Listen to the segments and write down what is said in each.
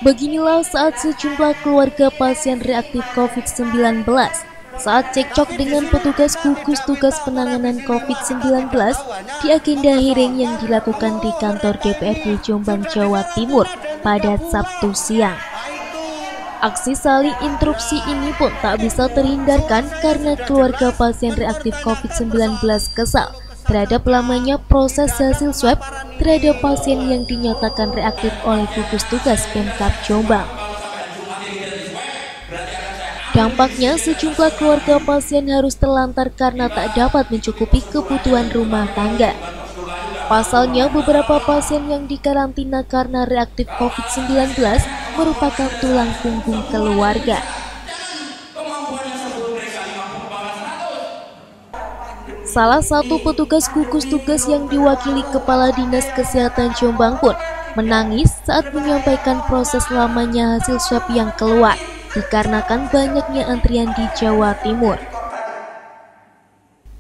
Beginilah saat sejumlah keluarga pasien reaktif COVID-19 saat cekcok dengan petugas gugus tugas penanganan COVID-19 di agenda hearing yang dilakukan di kantor DPRD Jombang, Jawa Timur pada Sabtu siang. Aksi saling instruksi ini pun tak bisa terhindarkan karena keluarga pasien reaktif COVID-19 kesal terhadap lamanya proses hasil swab terhadap pasien yang dinyatakan reaktif oleh gugus tugas Pemkab Jombang. Dampaknya sejumlah keluarga pasien harus terlantar karena tak dapat mencukupi kebutuhan rumah tangga. Pasalnya beberapa pasien yang dikarantina karena reaktif COVID-19 merupakan tulang punggung keluarga. Salah satu petugas gugus tugas yang diwakili Kepala Dinas Kesehatan Jombang pun menangis saat menyampaikan proses lamanya hasil swab yang keluar dikarenakan banyaknya antrian di Jawa Timur.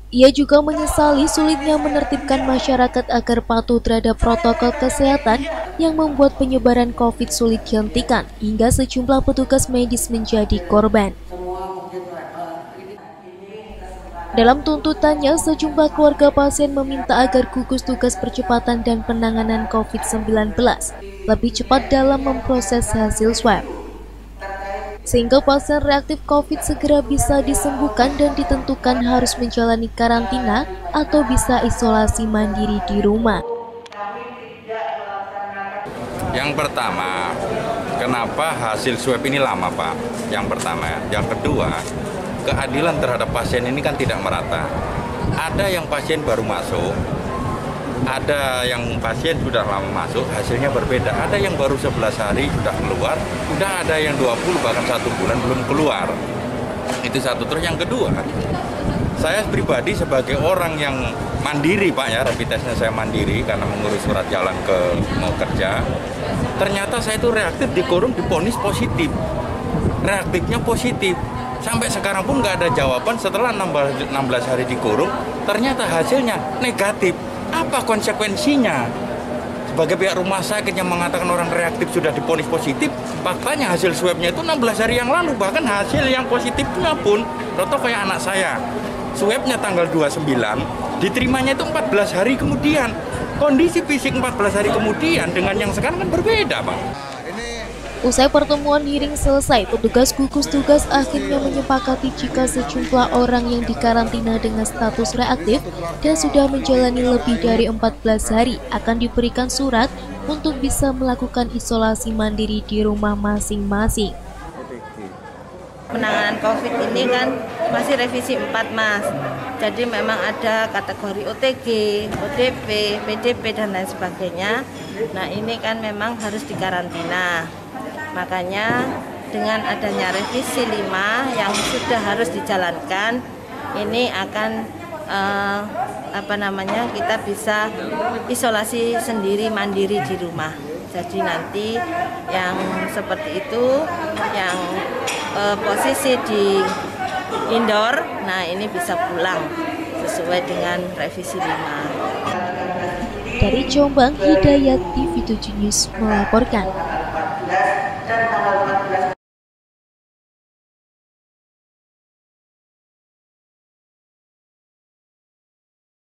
Ia juga menyesali sulitnya menertibkan masyarakat agar patuh terhadap protokol kesehatan yang membuat penyebaran COVID sulit dihentikan hingga sejumlah petugas medis menjadi korban. Dalam tuntutannya, sejumlah keluarga pasien meminta agar gugus tugas percepatan dan penanganan COVID-19 lebih cepat dalam memproses hasil swab, sehingga pasien reaktif COVID segera bisa disembuhkan dan ditentukan harus menjalani karantina atau bisa isolasi mandiri di rumah. Yang pertama, kenapa hasil swab ini lama, Pak? Yang pertama. Yang kedua, keadilan terhadap pasien ini kan tidak merata. Ada yang pasien baru masuk, ada yang pasien sudah lama masuk, hasilnya berbeda. Ada yang baru 11 hari sudah keluar, sudah ada yang 20 bahkan 1 bulan belum keluar. Itu satu. Terus yang kedua, saya pribadi sebagai orang yang mandiri, Pak, ya, rapid testnya saya mandiri karena mengurus surat jalan ke mau kerja. Ternyata saya itu reaktif di Kurung divonis positif. Reaktifnya positif. Sampai sekarang pun nggak ada jawaban setelah 16 hari dikurung, ternyata hasilnya negatif. Apa konsekuensinya? Sebagai pihak rumah sakit yang mengatakan orang reaktif sudah divonis positif, faktanya hasil swabnya itu 16 hari yang lalu, bahkan hasil yang positifnya pun, contoh kayak anak saya, swabnya tanggal 29, diterimanya itu 14 hari kemudian. Kondisi fisik 14 hari kemudian dengan yang sekarang kan berbeda, Pak. Usai pertemuan hearing selesai, petugas gugus tugas akhirnya menyepakati jika sejumlah orang yang dikarantina dengan status reaktif dan sudah menjalani lebih dari 14 hari akan diberikan surat untuk bisa melakukan isolasi mandiri di rumah masing-masing. Penanganan COVID ini kan masih revisi 4, Mas. Jadi memang ada kategori OTG, ODP, PDP, dan lain sebagainya. Nah, ini kan memang harus dikarantina. Makanya dengan adanya revisi 5 yang sudah harus dijalankan, ini akan kita bisa isolasi sendiri mandiri di rumah. Jadi nanti yang seperti itu, yang posisi di indoor, nah ini bisa pulang sesuai dengan revisi 5. Dari Jombang, Hidayat TV7 News melaporkan.